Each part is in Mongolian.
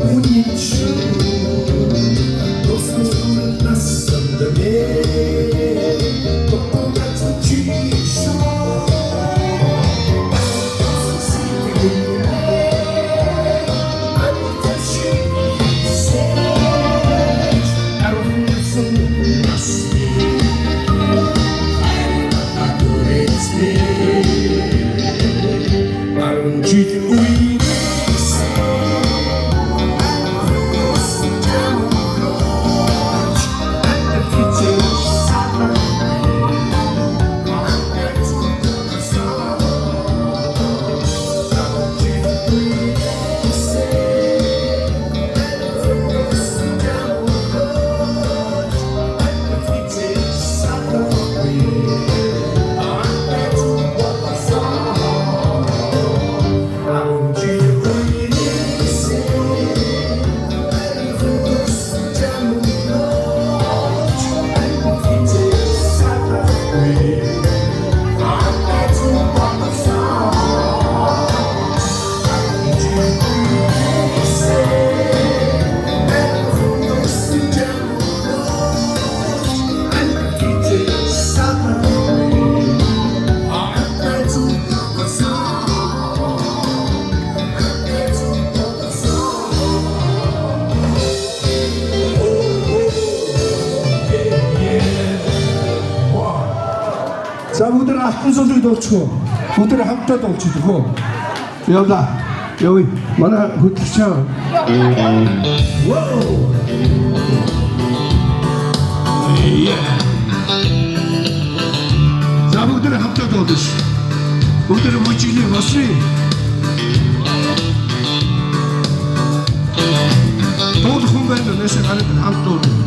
Uniczu dostępny na sądzie, pomagać ci 자, 무대를 한 손들도 치고, 무대를 한자도 치고, 여기, 만화, 그 기차. 와우! 예. 자, 무대를 한자도 치고, 무대를 멋지게 왔으니, 모두 공부했는데 내 생각에는 한자도.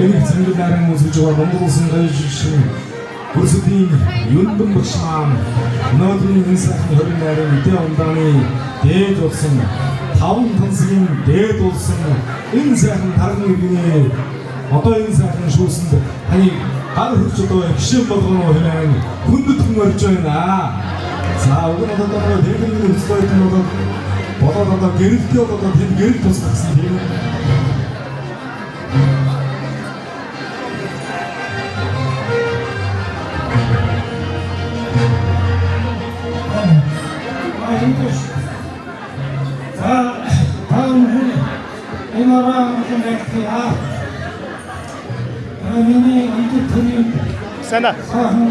Энийг цэнгэлэрэн үзүүлж байгаа Монгол улсын гайшин бүрсдийн юндэн багш маань өнөөдрийн энэ сайхан 28-ны үдээ ундааны дээд болсон 5 тансгийн дээд болсон энэ сайхан тарган иргэний одоо энэ сайхан шүүсэнд таны гар хурц одоо гişэн болгоно хэмээн хүндэтгэн орж байна. За одоо дэлгэрэнгийн хөслөйт нь болоод одоо гэрэлтээ одоо тэнд гэрэл тусгасан тийм. Sana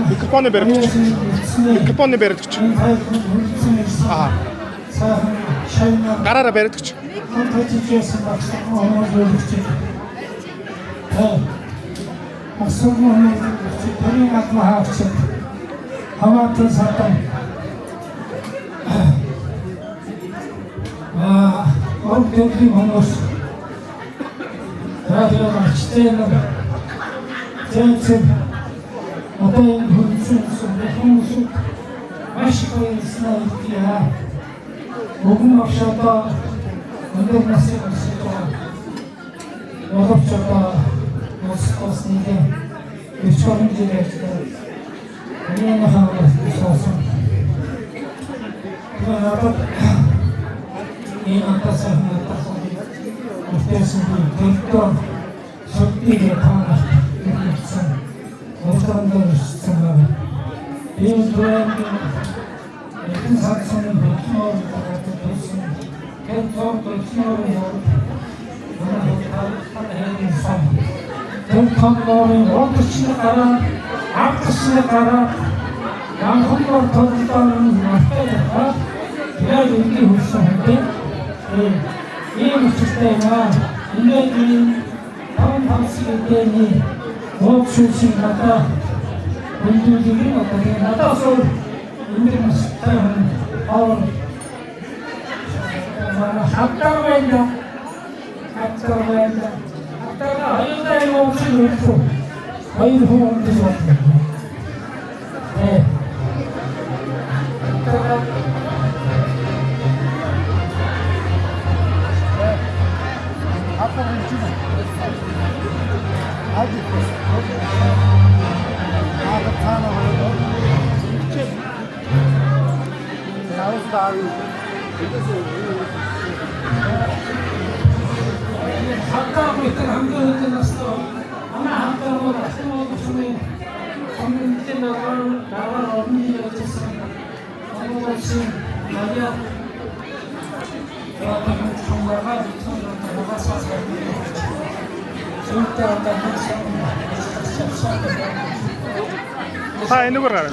mikrofonu verin. Mikrofonu verin. Aha. Karara verin. Одоо энэ хүмүүс маш их баярлалаа гэдгийг бүгэн авшаада өндөр насны хүмүүс боловч одоо московс нэгэн өчигдөр jirэлтэй энэ хаваа суусан. Тэгээд энэ атасан өстэйсэн дөрөв шоттигээ таана гэсэн Ortamda üstüne bir duvarda yakın saksının bütün ortalarda dursun. Ken zor dursun oluyor. Bana hırtalıktan her insan. Tüm kanların ortasını karar, arkasını karar. Yangınlar tozlarının mahkede var. Biraz ilgi hoşlandı. İyi uçuştayım ha. İlgili tam tavsiyelerini Общий надо индивидуальный надо сол индивидуальный और хаттарвэнда хаттара айдай общий үлдсэн хоёр хүн гэж байна. Hatta bu itin hangi nasıl? Ama hatta bu nasıl düşünün? Onun için davar olmuyor açısı. Onun için Maria Rabbim çocuklara bütün saz veriyor. Çünkü oradan Ha, ini berapa?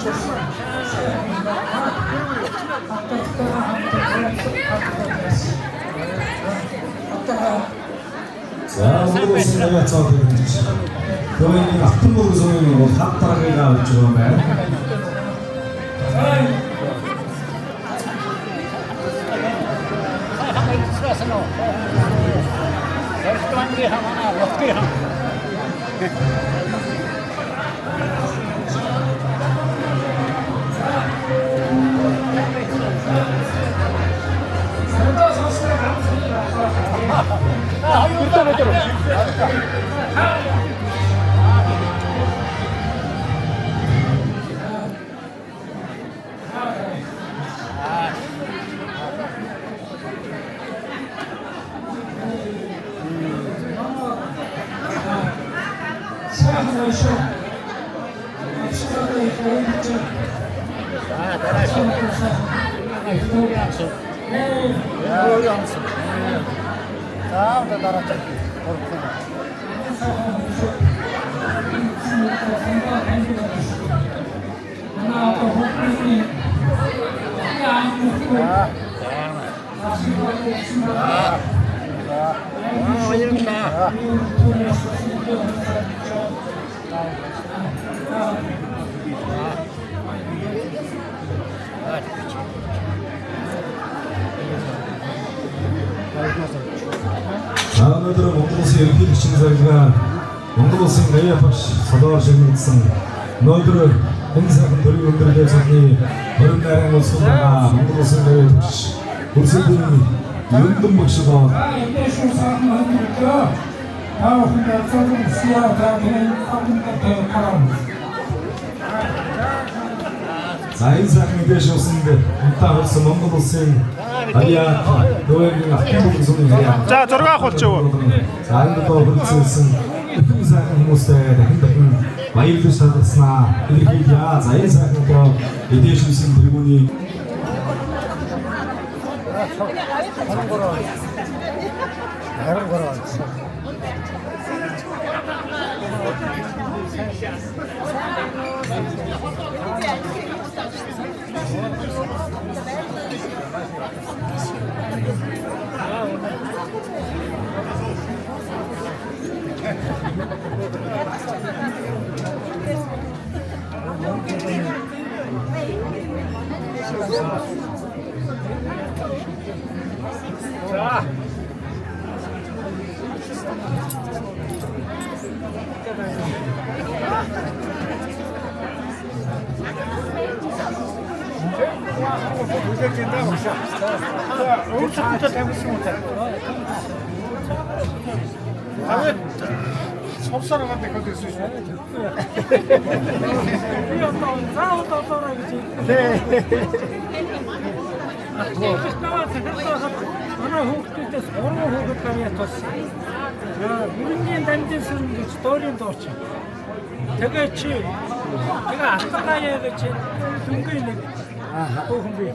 자, 모두 오신다면 저 그러면 나쁜 모습 소리로 합tar하게가 있죠, Өнөөдөр Монгол Улсын ерөнхий гишүүн захиргаан Монгол Улсын гаяа багш Солоор шигнэсэн өнөөдөр энэ сайхан төрийн өндөрлөө цахны 28 улс байгаа Монгол Улсын гаяа багш Бүрсэдийн Юндэн багш боо за энэ сайхан мэдээж усанд унтаа хөрсөн Монгол Улсын Аяа дөрөвгийн ахмад зүний хаяа. За зураг авах болчихоо. За энэ доо хөрсөн их сайхан хүмүүстэй дахин баярлалаа шаардлагаснаа. Иргэдээ за энэ сайхан доо эдээшүүлсэн тэргүүний 속사람한테 그것도 있을 수 있어요. манай хүүхдүүдээс уран хүүхэд намын туссан. Бүрэнгийн дамжсан гэж доорын дооч. Тэгээ чи тэгээ алтгаяа гэж дүнгийн нэг хүүхэн бий.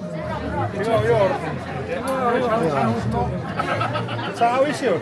자, 오이시오.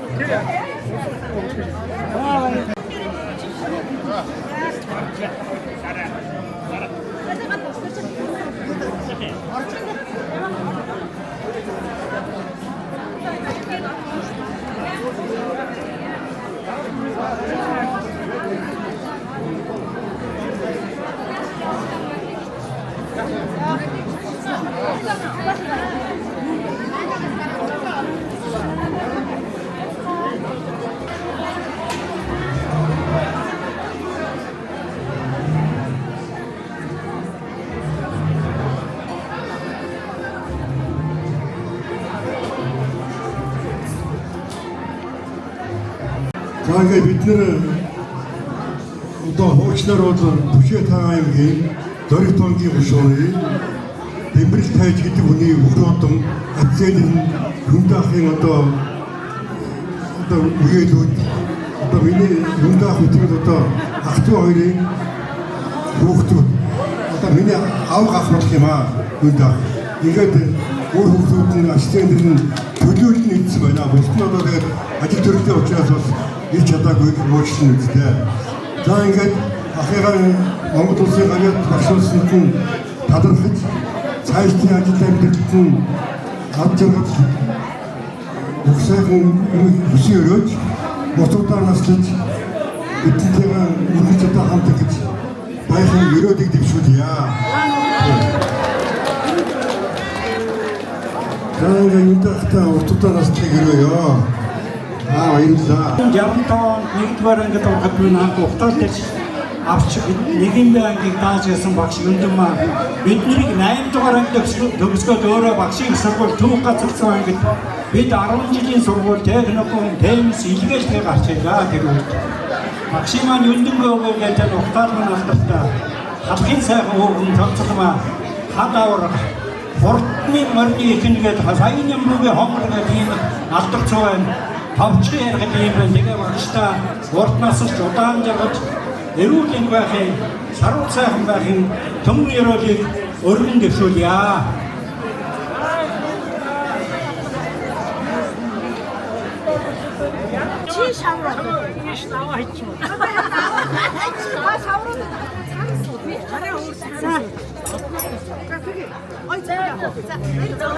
За ингээд бид нэр одоо хуучнаар бол Бүшээ Тагаан аймгийн Дориг тонгийн гушуурын Бэмбэрэл тайж гэдэг хүний өхрөөдөн акцент Хүндаахын одоо үеэлүүд одоо миний Хүндаах үтгэл одоо ах トゥ хоёрын хүүхдүүд одоо миний аав гахмах юм аа Хүндаах ингээд өөр хүүхдүүдийн акцент нь төлөөлөл нэгдсэн байна. Бусд нь одоо тэгээд ажил төрөлтэй учраас бас ич чадаагүй уучлан үзтээ. За ингээд ахыгаа Монгол Улсын гаяат багшуулсанд нь талархаж цаашдын ажил амьдралд нь авч явах өгсөйхэн хүсий өрөөж моцуудаар наслаж бидэнтэйгээ үргэлж чадаа хамт гэж баярхан өрөөдийг дэвшүүлье. За ингээд юутай уртуудаар наслахыг өрөөё. баярлалаа. Явантаа нэгдүгээр ангид ороход минь анх ухтаалж авч нэгэн ангийг дааж ясан багш Юндэн маа биднийг 8 дугаар ангид төгсгөөд өөрөө багшийн сургууль түүх газарсан ангид бид 10 жилийн сургууль техникум теннис илгээжтэй гарч ирлээ тэгвэл багшийн маань Юндэнгүй гэдэг ухтаал маань алдартаа халахын сайхан хөөгн цогцлмаа хадавар хурдны мөрний ихнэгээд саяны юмруугийн хонгоргээд ийм алдарцсан байна. Товчхон ярих юм байна. Тэгээ багштай урднаас ч удаан жаргаж эрүүл байхын саруу сайхан байхын төмөр ёроолыг өргөн дэвшүүлье. Чи шавраа. Иш наваа хийчих. Шавраа. Арай уурсан. Ой заа. За.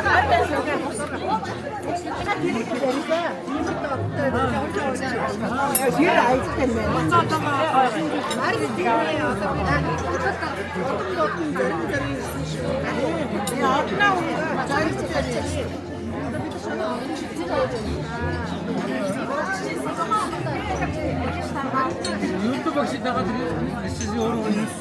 됐네. 말이 되네요. 난 죽었다. 조금도 없는 저런 야, 안 나오는 거. 저리 저리. YouTube 시다가 sizi yorulunuz.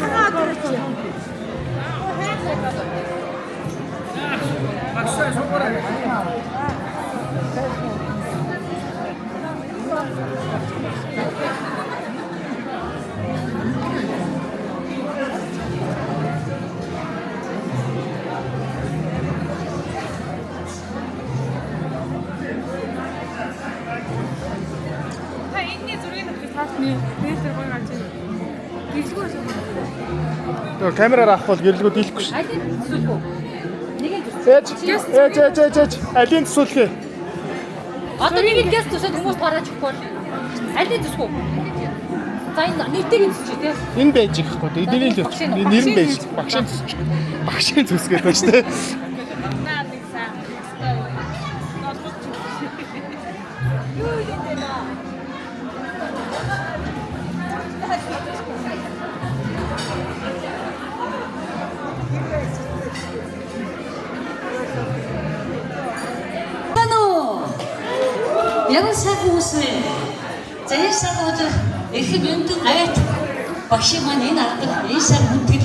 하나 그렇지. Тэгээ камераар авах бол гэрлэгүүд дийлэхгүй шүү. Ээж. Алийн төсөөлөхөө. Одоо нэг л газ тусаад хүмүүс гараад өгөхгүй. Алийг төсгөө. За энэ нийтийг төсөж тий. Энэ байж ихгүй. Эдний л нэр нь байж. Багшийн төсгээд байна шүү дээ. Ямар сайхан үсвэ. За яг сайхан өдөр эрхэм өндөр аваад багшийн маань энэ арга энэ сайн хүндэт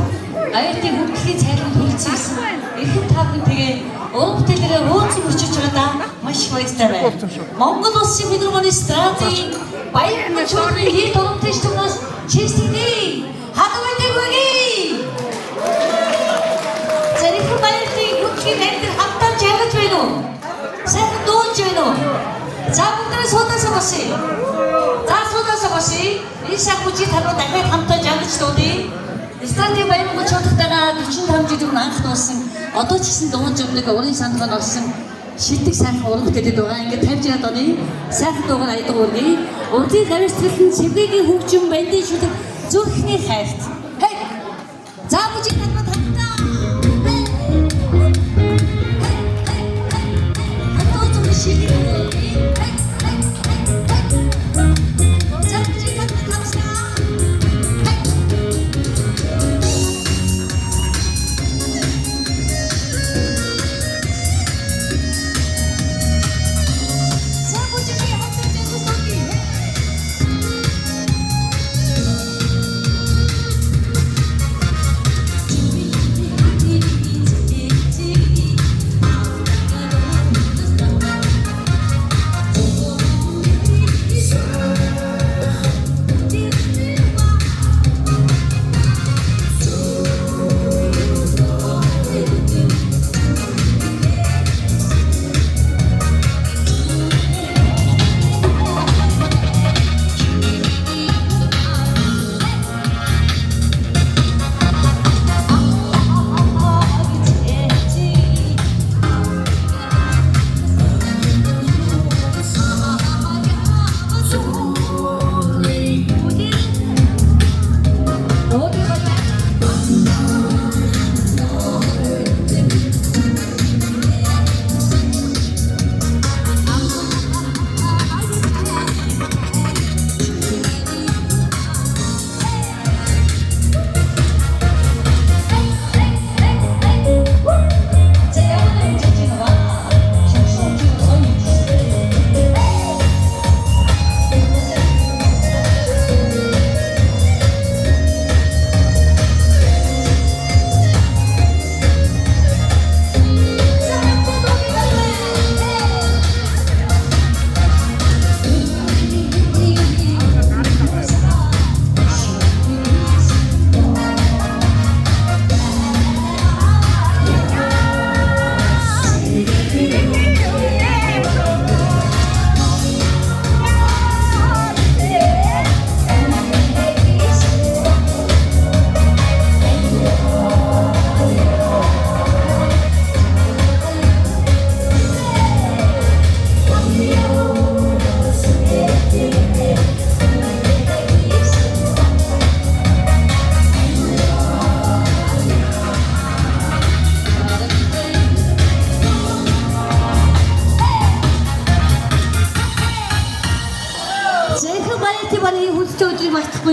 аяатын хүндэтгэлийн цайлганд хүрэлцсэн. Эрхэм та бүхэн тэгээ уран бүтээлээрээ өөцөг өчөж байгаадаа маш их баяртай байна. Монгол улсын филармоны стратегийн баяр мачуурын хит урамтайч хүмүүс честний хадвалтай гүгий. Зэрэг баяртай хүндэтгэлийн найдвар хамтаа жагж байна уу? Сайхан дууж байна уу? За бүгдээ суудаасаа босъё. За суудаасаа босъё. Энэ шахмучи тануу дахиад хамтаа жагж дуудъя. Стратеги баян мочоодтойгоо 45 жил өмнө анх нуусан. Одоо ч гэсэн дууж өгнөг урын сандраа орсон. Шилдэг сайхан уран бүтээлүүд байгаа. Ингээд 50 оны сайхан дуугаар аядаг үргэе. Урдын хариуцлагын цэврийн хөгжим бандын шүлэг зүрхний хайрт. Хей. За бүжиг тануу хамтаа. Хамтаа зүрх шилдэг.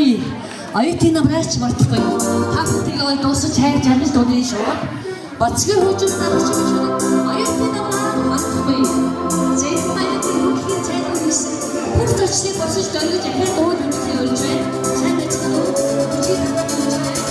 мартахгүй. Оюутны намраач мартахгүй. Та бүхэнийг ой дуусаж хайр жаргаж дуудсан шүү. Бацгийн хөгжил дараач шүү. Оюутны намраач мартахгүй. Зээх маягийн бүхий цайд үлсэн. Бүх зочныг босож дөргиж ахиад дууд үнэхээр өрж байна. Сайн байцгаана уу? Чи татаж байна.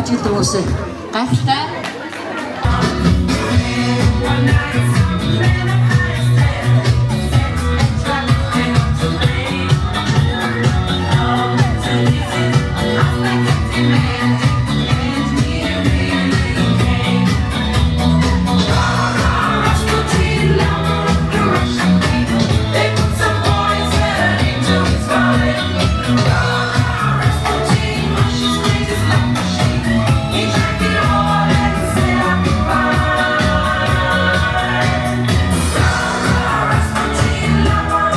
жилдээ уусаа гайхалтай